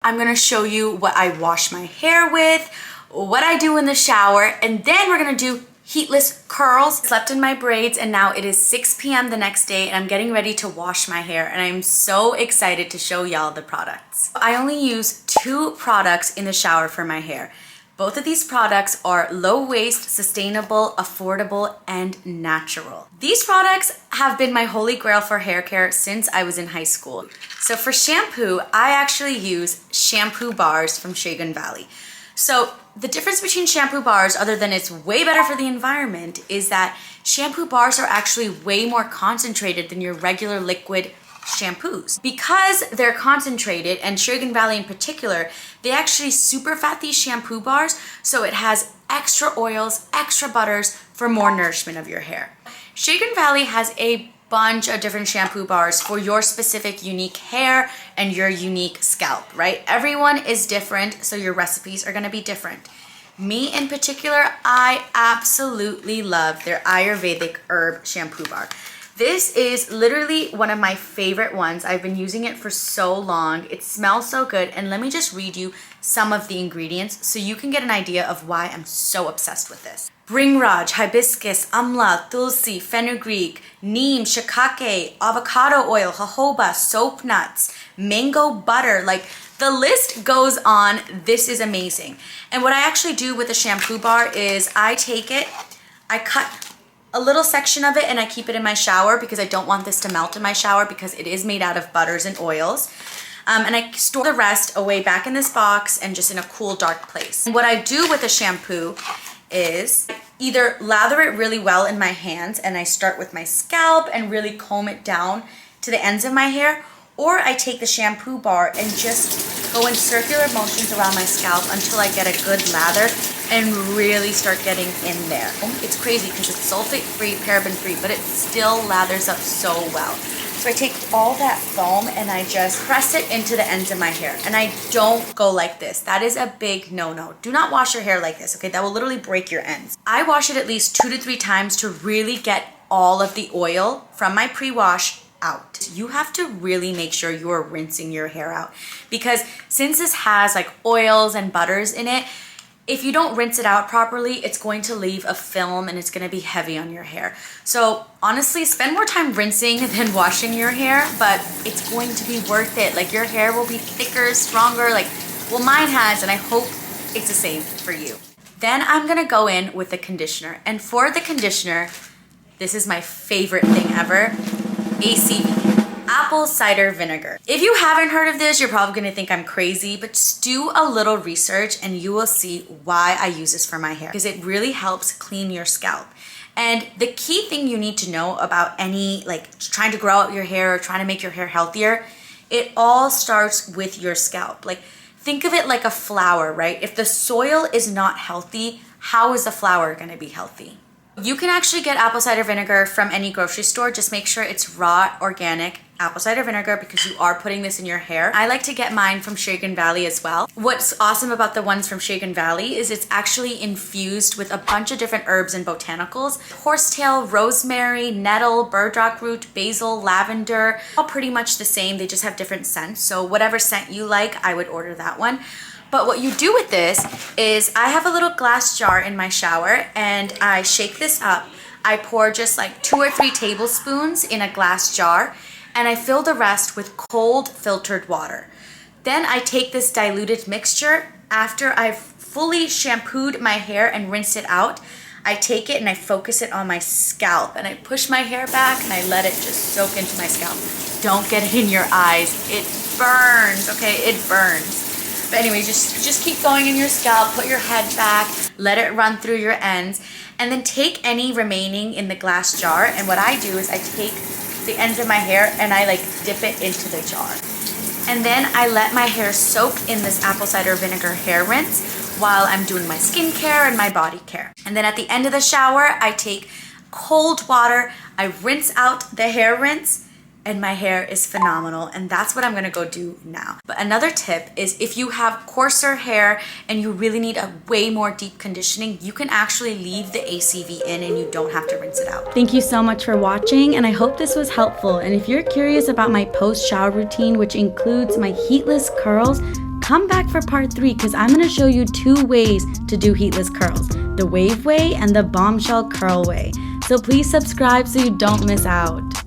I'm gonna show you what I wash my hair with, what I do in the shower, and then we're gonna do heatless curls. I slept in my braids and now it is 6 p.m. the next day and I'm getting ready to wash my hair and I'm so excited to show y'all the products. I only use 2 products in the shower for my hair. Both of these products are low waste, sustainable, affordable, and natural. These products have been my holy grail for hair care since I was in high school. So for shampoo, I actually use shampoo bars from Shagun Valley. So the difference between shampoo bars, other than it's way better for the environment, is that shampoo bars are actually way more concentrated than your regular liquid shampoos. Because they're concentrated, and Shagun Valley in particular, they actually super fat these shampoo bars, so it has extra oils, extra butters for more nourishment of your hair. Shagun Valley has a bunch of different shampoo bars for your specific unique hair and your unique scalp, right? Everyone is different, so your recipes are gonna be different. Me in particular, I absolutely love their Ayurvedic herb shampoo bar. This is literally one of my favorite ones. I've been using it for so long. It smells so good. And let me just read you some of the ingredients so you can get an idea of why I'm so obsessed with this. Bringraj, hibiscus, amla, tulsi, fenugreek, neem, shiitake, avocado oil, jojoba, soap nuts, mango butter. Like the list goes on. This is amazing. And what I actually do with a shampoo bar is I take it, I cut a little section of it and I keep it in my shower because I don't want this to melt in my shower because it is made out of butters and oils. And I store the rest away back in this box and just in a cool, dark place. And what I do with a shampoo is either lather it really well in my hands and I start with my scalp and really comb it down to the ends of my hair, or I take the shampoo bar and just go in circular motions around my scalp until I get a good lather and really start getting in there. It's crazy because it's sulfate-free, paraben-free, but it still lathers up so well. So I take all that foam and I just press it into the ends of my hair. And I don't go like this. That is a big no-no. Do not wash your hair like this, okay? That will literally break your ends. I wash it at least 2 to 3 times to really get all of the oil from my pre-wash out. You have to really make sure you are rinsing your hair out because since this has like oils and butters in it, if you don't rinse it out properly, it's going to leave a film and it's going to be heavy on your hair. So honestly, spend more time rinsing than washing your hair, but it's going to be worth it. Like your hair will be thicker, stronger, like, well, mine has, and I hope it's the same for you. Then I'm going to go in with the conditioner. And for the conditioner, this is my favorite thing ever, ACV. Apple cider vinegar. If you haven't heard of this, you're probably gonna think I'm crazy, but just do a little research and you will see why I use this for my hair, because it really helps clean your scalp. And the key thing you need to know about any, like trying to grow out your hair or trying to make your hair healthier, it all starts with your scalp. Like think of it like a flower, right? If the soil is not healthy, how is the flower gonna be healthy? You can actually get apple cider vinegar from any grocery store. Just make sure it's raw, organic apple cider vinegar because you are putting this in your hair. I like to get mine from Shagun Valley as well. What's awesome about the ones from Shagun Valley is it's actually infused with a bunch of different herbs and botanicals. Horsetail, rosemary, nettle, burdock root, basil, lavender, all pretty much the same. They just have different scents. So whatever scent you like, I would order that one. But what you do with this is I have a little glass jar in my shower and I shake this up. I pour just like 2 or 3 tablespoons in a glass jar and I fill the rest with cold filtered water. Then I take this diluted mixture after I've fully shampooed my hair and rinsed it out. I take it and I focus it on my scalp and I push my hair back and I let it just soak into my scalp. Don't get it in your eyes. It burns, okay? It burns. But anyway, just keep going in your scalp, put your head back, let it run through your ends, and then take any remaining in the glass jar. And what I do is I take the ends of my hair and I like dip it into the jar. And then I let my hair soak in this apple cider vinegar hair rinse while I'm doing my skincare and my body care. And then at the end of the shower, I take cold water, I rinse out the hair rinse, and my hair is phenomenal, and that's what I'm gonna go do now. But another tip is if you have coarser hair and you really need a way more deep conditioning, you can actually leave the ACV in and you don't have to rinse it out. Thank you so much for watching, and I hope this was helpful. And if you're curious about my post-shower routine, which includes my heatless curls, come back for part 3 because I'm going to show you 2 ways to do heatless curls, the wave way and the bombshell curl way. So please subscribe so you don't miss out.